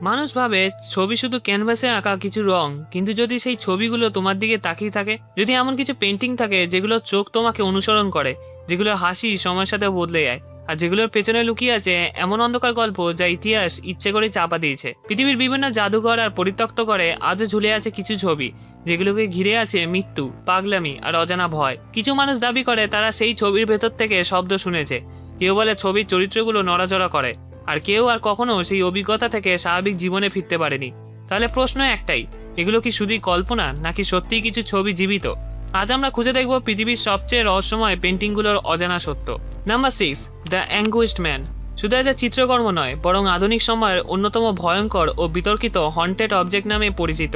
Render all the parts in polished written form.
মানুষ ভাবে ছবি শুধু ক্যানভাসে আঁকা কিছু রং, কিন্তু যদি সেই ছবিগুলো তোমার দিকে তাকিয়ে থাকে, যদি এমন কিছু পেন্টিং থাকে যেগুলো চোখ তোমাকে অনুসরণ করে, যেগুলো হাসি সময়ের সাথে বদলে যায়, আর যেগুলোর পেছনে লুকিয়ে আছে এমন অন্ধকার গল্প যা ইতিহাস ইচ্ছে করে চাপা দিয়েছে। পৃথিবীর বিভিন্ন জাদুঘর আর পরিত্যক্ত করে আজও ঝুলে আছে কিছু ছবি, যেগুলোকে ঘিরে আছে মৃত্যু, পাগলামি আর অজানা ভয়। কিছু মানুষ দাবি করে তারা সেই ছবির ভেতর থেকে শব্দ শুনেছে, কেউ বলে ছবির চরিত্রগুলো নড়াচড়া করে, আর কেউ আর কখনো সেই অভিজ্ঞতা থেকে স্বাভাবিক জীবনে ফিরতে পারেনি। তাহলে প্রশ্ন একটাই, এগুলো কি শুধুই কল্পনা নাকি সত্যিই কিছু ছবি জীবিত? আজ আমরা খুঁজে দেখব পৃথিবীর সবচেয়ে রহস্যময় পেন্টিংগুলোর অজানা সত্য। Number 6, the anguished man. শুধু একটা চিত্রকর্ম নয়, বরং আধুনিক সময়ের অন্যতম ভয়ঙ্কর ও বিতর্কিত হন্টেড অবজেক্ট নামে পরিচিত।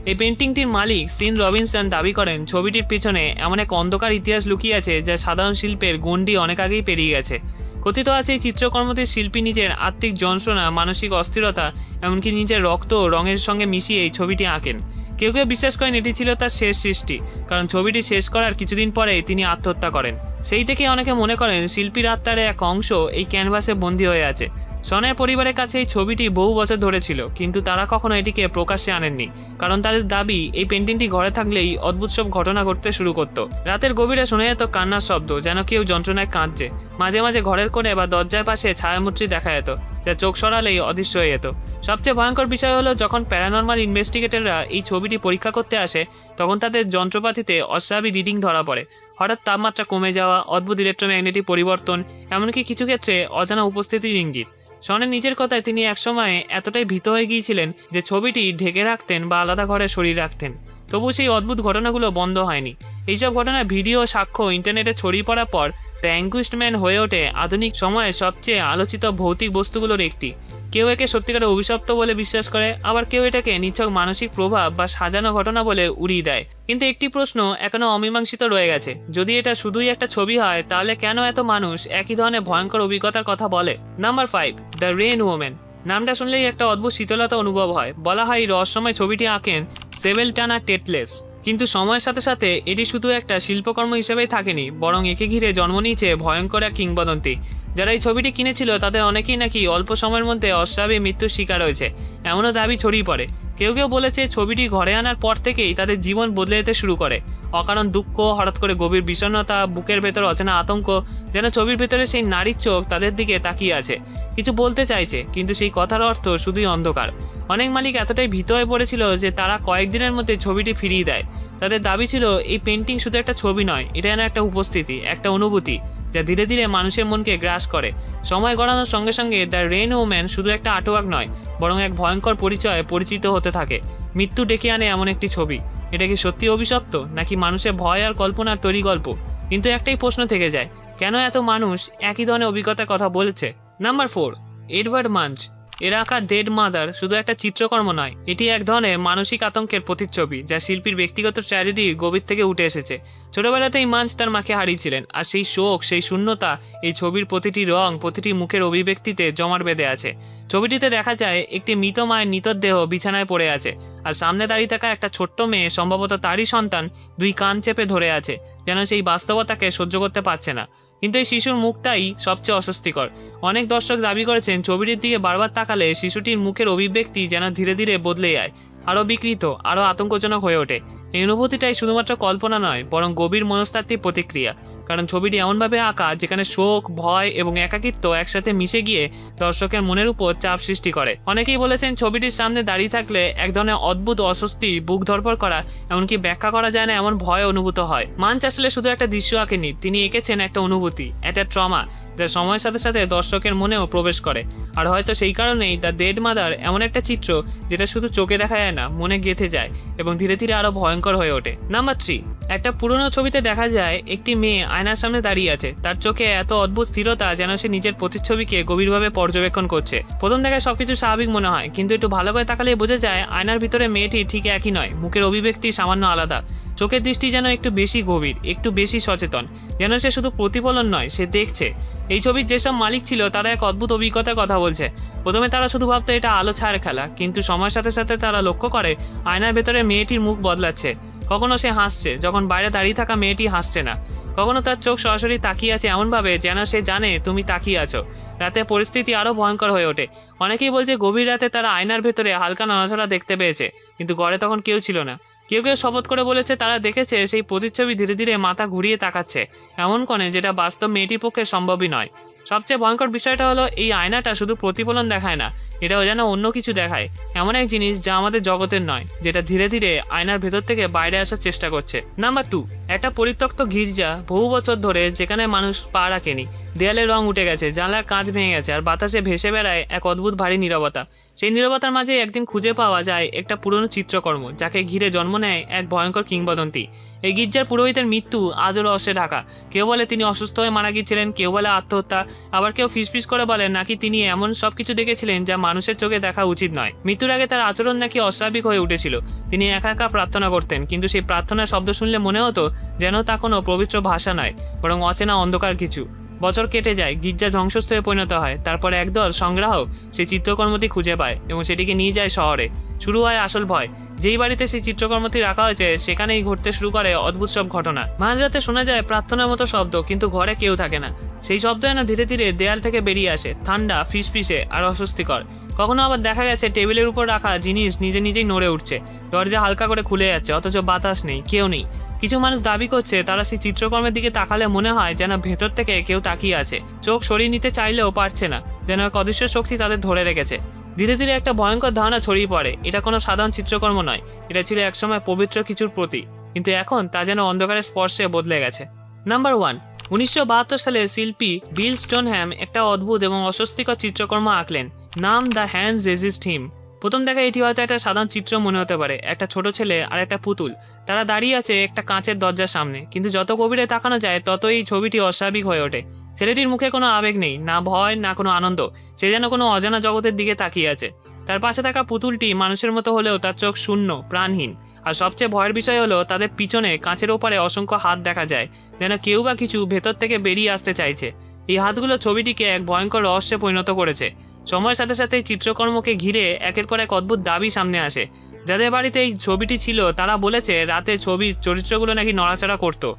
এই পেন্টিংটির মালিক সিন রবিনসন দাবি করেন ছবিটির পিছনে এমন এক অন্ধকার ইতিহাস লুকিয়ে আছে যা সাধারণ শিল্পের গণ্ডি অনেক আগেই পেরিয়ে গেছে। কথিত আছে এই চিত্রকর্মটির শিল্পী নিজের আত্মিক যন্ত্রণা, মানসিক অস্থিরতা, এমনকি নিজের রক্ত রঙের সঙ্গে মিশিয়ে এই ছবিটি আঁকেন। কেউ কেউ বিশ্বাস করেন এটি ছিল তার শেষ সৃষ্টি, কারণ ছবিটি শেষ করার কিছুদিন পরে তিনি আত্মহত্যা করেন। সেই থেকে অনেকে মনে করেন শিল্পীর আত্মার এক অংশ এই ক্যানভাসে বন্দী হয়ে আছে। শনের পরিবারের কাছে এই ছবিটি বহু বছর ধরে ছিল, কিন্তু তারা কখনো এটিকে প্রকাশ্যে আনেননি, কারণ তাদের দাবি এই পেন্টিংটি ঘরে থাকলেই অদ্ভুত সব ঘটনা ঘটতে শুরু করত। রাতের গভীরে শোনা যেত কান্নার শব্দ, যেন কেউ যন্ত্রণায় কাঁদছে। মাঝে মাঝে ঘরের কোণে বা দরজার পাশে ছায়ামূর্তি দেখা যেত, যা চোখ সরালেই অদৃশ্য হয়ে যেত। সবচেয়ে ভয়ঙ্কর বিষয় হলো যখন প্যারানর্মাল ইনভেস্টিগেটররা এই ছবিটি পরীক্ষা করতে আসে, তখন তাদের যন্ত্রপাতিতে অস্বাভাবিক রিডিং ধরা পড়ে। হঠাৎ তাপমাত্রা কমে যাওয়া, অদ্ভুত ইলেকট্রোম্যাগনেটিক পরিবর্তন, এমনকি কিছু ক্ষেত্রে অজানা উপস্থিতির ইঙ্গিত। শনের নিজের কথায় তিনি একসময় এতটাই ভীত হয়ে গিয়েছিলেন যে ছবিটি ঢেকে রাখতেন বা আলাদা ঘরে সরিয়ে রাখতেন। তবু সেই অদ্ভুত ঘটনাগুলো বন্ধ হয়নি। এইসব ঘটনার ভিডিও সাক্ষ্য ইন্টারনেটে ছড়িয়ে পড়ার পর দ্য অ্যাঙ্গুইশড ম্যান হয়ে ওঠে আধুনিক সময়ের সবচেয়ে আলোচিত ভৌতিক বস্তুগুলোর একটি। কেউ একে সত্যিকারের অভিশপ্ত বলে বিশ্বাস করে, আবার কেউ এটাকে নিছক মানসিক প্রভাব বা সাজানো ঘটনা বলে উড়িয়ে দেয়। কিন্তু একটি প্রশ্ন এখনো অমীমাংসিত রয়ে গেছে, যদি এটা শুধুই একটা ছবি হয়, তাহলে কেন এত মানুষ একই ধরনের ভয়ঙ্কর অভিজ্ঞতার কথা বলে? Number 5, the rain woman. নামটা শুনলেই একটা অদ্ভুত শীতলতা অনুভব হয়। বলা হয় এই রহস্যময় ছবিটি আঁকেন সেবেলটানা টেটলেস, কিন্তু সময়ের সাথে সাথে এটি শুধু একটা শিল্পকর্ম হিসেবেই থাকেনি, বরং একে ঘিরে জন্ম নিয়েছে ভয়ঙ্কর এক কিংবদন্তি। যারা এই ছবিটি কিনেছিল তাদের অনেকেই নাকি অল্প সময়ের মধ্যে অস্বাভাবিক মৃত্যুর শিকার হয়েছে, এমনও দাবি ছড়িয়ে পড়ে। কেউ কেউ বলেছে ছবিটি ঘরে আনার পর থেকেই তাদের জীবন বদলে যেতে শুরু করে। অকারণ দুঃখ, হঠাৎ করে গভীর বিষণ্ণতা, বুকের ভেতর অচেনা আতঙ্ক, যেন ছবির ভেতরে সেই নারীর চোখ তাদের দিকে তাকিয়ে আছে, কিছু বলতে চাইছে, কিন্তু সেই কথার অর্থ শুধুই অন্ধকার। অনেক মালিক এতটাই ভীত হয়ে পড়েছিল যে তারা কয়েকদিনের মধ্যে ছবিটি ফিরিয়ে দেয়। তাদের দাবি ছিল এই পেন্টিং শুধু একটা ছবি নয়, এটা যেন একটা উপস্থিতি, একটা অনুভূতি যা ধীরে ধীরে মানুষের মনকে গ্রাস করে। সময় গড়ানোর সঙ্গে সঙ্গে দ্য রেন ওম্যান শুধু একটা আর্টওয়ার্ক নয়, বরং এক ভয়ঙ্কর পরিচয়ে পরিচিত হতে থাকে। মৃত্যু ডেকে আনে এমন একটি ছবি। এটা কি সত্যি অভিশপ্ত, নাকি মানুষের ভয় আর কল্পনার তৈরি গল্প? কিন্তু একটাই প্রশ্ন থেকে যায়, কেন এত মানুষ একই ধরনের অভিজ্ঞতার কথা বলছে? Number 4, Edward Munch. এর আঁকা ডেড মাদার শুধু একটা চিত্রকর্ম নয়, এটি এক ধরনের মানসিক আতঙ্কের প্রতিচ্ছবি, যা শিল্পীর ব্যক্তিগত ট্র্যাজেডির গভীর থেকে উঠে এসেছে। ছোটবেলাতেই মাঞ্চ তার মাকে হারিয়েছিলেন, আর সেই শোক, সেই শূন্যতা এই ছবির প্রতিটি রং, প্রতিটি মুখের অভিব্যক্তিতে জমাট বেঁধে আছে। ছবিটিতে দেখা যায় একটি মৃত মায়ের নিতদেহ বিছানায় পড়ে আছে, আর সামনে দাঁড়িয়ে থাকা একটা ছোট্ট মেয়ে, সম্ভবত তারই সন্তান, দুই কান চেপে ধরে আছে, যেন সেই বাস্তবতাকে সহ্য করতে পারছে না। কিন্তু এই শিশুর মুখটাই সবচেয়ে অস্বস্তিকর। অনেক দর্শক দাবি করেছেন ছবিটির দিকে বারবার তাকালে শিশুটির মুখের অভিব্যক্তি যেন ধীরে ধীরে বদলে যায়, আরও বিকৃত, আরও আতঙ্কজনক হয়ে ওঠে। এই অনুভূতিটাই শুধুমাত্র কল্পনা নয়, বরং গভীর মনস্তাত্ত্বিক প্রতিক্রিয়া, কারণ ছবিটি এমনভাবে আঁকা যেখানে শোক, ভয় এবং একাকিত্ব একসাথে মিশে গিয়ে দর্শকের মনের উপর চাপ সৃষ্টি করে। অনেকেই বলেছেন ছবিটির সামনে দাঁড়িয়ে থাকলে এক ধরনের অদ্ভুত অস্বস্তি, বুক ধড়ফড় করা, এমনকি ব্যাখ্যা করা যায় না এমন ভয় অনুভূত হয়। মাঞ্চ আসলে শুধু একটা দৃশ্য আঁকেনি, তিনি এঁকেছেন একটা অনুভূতি, একটা ট্রমা, যা সময়ের সাথে সাথে দর্শকের মনেও প্রবেশ করে। আর হয়তো সেই কারণেই দ্য ডেড মাদার এমন একটা চিত্র যেটা শুধু চোখে দেখা যায় না, মনে গেঁথে যায় এবং ধীরে ধীরে আরো ভয়ঙ্কর হয়ে ওঠে। নাম্বার 3, একটা পুরনো ছবিতে দেখা যায় একটি মেয়ে আয়নার সামনে দাঁড়িয়ে আছে। তার চোখে এত অদ্ভুত স্থিরতা যেন সে নিজের প্রতিচ্ছবিকে গভীরভাবে পর্যবেক্ষণ করছে। প্রথম দেখায় সবকিছু স্বাভাবিক মনে হয়, কিন্তু একটু ভালো করে তাকালে বোঝা যায় আয়নার ভিতরে মেয়েটি ঠিক একই নয়, মুখের অভিব্যক্তি সামান্য আলাদা। চোখের দৃষ্টি যেন একটু বেশি গভীর, একটু বেশি সচেতন, যেন সে শুধু প্রতিফলন নয়, সে দেখছে। এই ছবির যেসব মালিক ছিল তারা এক অদ্ভুত অভিজ্ঞতার কথা বলছে। প্রথমে তারা শুধু ভাবতো এটা আলো ছায়ার খেলা, কিন্তু সময়ের সাথে সাথে তারা লক্ষ্য করে আয়নার ভেতরে মেয়েটির মুখ বদলাচ্ছে। কখনো সে হাসছে যখন বাইরে দাঁড়িয়ে থাকা মেয়েটি হাসছে না, কখনো তার চোখ সরাসরি তাকিয়ে আছে এমনভাবে যেন সে জানে তুমি তাকিয়ে আছো। রাতে পরিস্থিতি আরও ভয়ঙ্কর হয়ে ওঠে। অনেকেই বলছে গভীর রাতে তারা আয়নার ভেতরে হালকা নড়াচড়া দেখতে পেয়েছে, কিন্তু ঘরে তখন কেউ ছিল না। কেউ কেউ শপথ করে বলেছে তারা দেখেছে সেই প্রতিচ্ছবি ধীরে ধীরে মাথা ঘুরিয়ে তাকাচ্ছে এমন কোণে যেটা বাস্তব মেয়েটির পক্ষে সম্ভবই নয়। সবচেয়ে ভয়ঙ্কর বিষয়টা হলো এই আয়নাটা শুধু প্রতিফলন দেখায় না, এটাও যেন অন্য কিছু দেখায়, এমন এক জিনিস যা আমাদের জগতের নয়, যেটা ধীরে ধীরে আয়নার ভেতর থেকে বাইরে আসার চেষ্টা করছে। নাম্বার 2, একটা পরিত্যক্ত গির্জা বহু বছর ধরে, যেখানে মানুষ পা রাখেনি। দেয়ালের রং উঠে গেছে, জানলার কাঁচ ভেঙে গেছে, আর বাতাসে ভেসে বেড়ায় এক অদ্ভুত ভারী নীরবতা। সেই নীরবতার মাঝে একদিন খুঁজে পাওয়া যায় একটা পুরনো চিত্রকর্ম, যাকে ঘিরে জন্ম নেয় এক ভয়ঙ্কর কিংবদন্তি। এই গির্জার পুরোহিতের মৃত্যু আজও রহস্যে ঢাকা। কেউ বলে তিনি অসুস্থ হয়ে মারা গিয়েছিলেন, কেউ বলে আত্মহত্যা, আবার কেউ ফিসফিস করে বলেন নাকি তিনি এমন সবকিছু দেখেছিলেন যা মানুষের চোখে দেখা উচিত নয়। মৃত্যুর আগে তার আচরণ নাকি অস্বাভাবিক হয়ে উঠেছিল। তিনি একা একা প্রার্থনা করতেন, কিন্তু সেই প্রার্থনার শব্দ শুনলে মনে হতো যেন তা কোনো পবিত্র ভাষা নয়, বরং অচেনা অন্ধকার কিছু। বছর কেটে যায়, গির্জা ধ্বংসস্তূপে পরিণত হয়। তারপরে একদল সংগ্রাহক সেই চিত্রকর্মটি খুঁজে পায় এবং সেটিকে নিয়ে যায় শহরে। শুরু হয় আসল ভয়। যেই বাড়িতে সেই চিত্রকর্মটি রাখা হয়েছে সেখানেই ঘটতে শুরু করে অদ্ভুত সব ঘটনা। মাঝরাতে শোনা যায় প্রার্থনার মতো শব্দ, কিন্তু ঘরে কেউ থাকে না। সেই শব্দ যেন ধীরে ধীরে দেয়াল থেকে বেরিয়ে আসে, ঠান্ডা, ফিসফিসে আর অস্বস্তিকর। কখনো আবার দেখা গেছে টেবিলের উপর রাখা জিনিস নিজে নিজেই নড়ে উঠছে, দরজা হালকা করে খুলে যাচ্ছে, অথচ বাতাস নেই, কেউ নেই। কিছু মানুষ দাবি করছে তারা সেই চিত্রকর্মের দিকে তাকালে মনে হয় যেন ভেতর থেকে কেউ তাকিয়ে আছে। চোখ সরিয়ে নিতে চাইলেও পারছে না, যেন এক অদৃশ্য শক্তি তাদের ধরে রেখেছে। ধীরে ধীরে একটা ভয়ঙ্কর ধারণা ছড়িয়ে পড়ে, এটা কোনো সাধারণ চিত্রকর্ম নয়, এটা ছিল একসময় পবিত্র কিছুর প্রতীক, কিন্তু এখন তা যেন অন্ধকারের স্পর্শে বদলে গেছে। নাম্বার 1, 1972 সালে শিল্পী বিল স্টোনহ্যাম একটা অদ্ভুত এবং অস্বস্তিকর চিত্রকর্ম আঁকলেন। নাম দ্য হ্যান্ডস রেজিস্ট হিম। প্রথম দেখা এটি হয়তো একটা সাধারণ চিত্র মনে হতে পারে, একটা ছোট ছেলে আর একটা পুতুল, তারা দাঁড়িয়ে আছে একটা কাঁচের দরজার সামনে। কিন্তু যত গভীরে তাকানো যায় ততই এই ছবিটি অস্বাভাবিক হয়ে ওঠে। ছেলেটির মুখে কোনো আবেগ নেই, না ভয় না কোনো আনন্দ, সে যেন কোনো অজানা জগতের দিকে তাকিয়ে আছে। তার পাশে থাকা পুতুলটি মানুষের মতো হলেও তার চোখ শূন্য, প্রাণহীন। আর সবচেয়ে ভয়ের বিষয় হলো তাদের পিছনে কাঁচের ওপারে অসংখ্য হাত দেখা যায়, যেন কেউ বা কিছু ভেতর থেকে বেরিয়ে আসতে চাইছে। এই হাতগুলো ছবিটিকে এক ভয়ঙ্কর রহস্যে পরিণত করেছে। সময়ের সাথে সাথে এই চিত্রকর্মকে ঘিরে একের পর এক অদ্ভুত দাবি সামনে আসে। যাদের বাড়িতে এই ছবিটি ছিল তারা বলেছে রাতে ছবির চরিত্রগুলো নাকি নড়াচড়া করতো।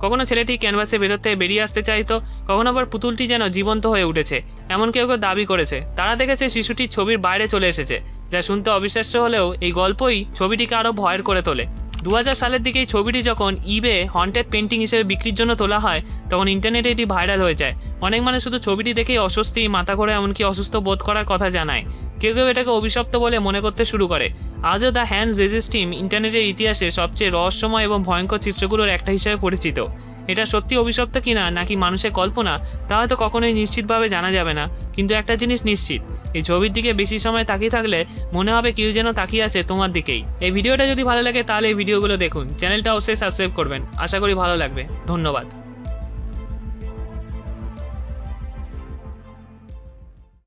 কখনো ছেলেটি ক্যানভাসের ভেতর থেকে বেরিয়ে আসতে চাইতো, কখনো আবার পুতুলটি যেন জীবন্ত হয়ে উঠেছে, এমন কেউ কেউ দাবি করেছে। তারা দেখেছে শিশুটি ছবির বাইরে চলে এসেছে, যা শুনতে অবিশ্বাস্য হলেও এই গল্পই ছবিটিকে আরও ভয়ের করে তোলে। 2000 সালের দিকে এই ছবিটি যখন ইবে হন্টেড পেন্টিং হিসেবে বিক্রির জন্য তোলা হয়, তখন ইন্টারনেটে এটি ভাইরাল হয়ে যায়। অনেক মানুষ শুধু ছবিটি দেখেই অস্বস্তি, মাথা ঘোরা, এমনকি অসুস্থ বোধ করার কথা জানায়। কেউ কেউ এটাকে অভিশপ্ত বলে মনে করতে শুরু করে। আজও দ্য হ্যান্ডস রেজিস্ট হিম ইন্টারনেটের ইতিহাসে সবচেয়ে রহস্যময় এবং ভয়ঙ্কর চিত্রগুলোর একটা হিসেবে পরিচিত। এটা সত্যি অভিশপ্ত কিনা নাকি মানুষের কল্পনা তা হয়তো কখনোই নিশ্চিতভাবে জানা যাবে না, কিন্তু একটা জিনিস নিশ্চিত, এই ছবির দিকে বেশি সময় তাকিয়ে থাকলে মনে হবে কেউ যেন তাকিয়ে আছে তোমার দিকেই। এই ভিডিওটা যদি ভালো লাগে তাহলে এই ভিডিওগুলো দেখুন, চ্যানেলটা অবশ্যই সাবস্ক্রাইব করবেন। আশা করি ভালো লাগবে। ধন্যবাদ।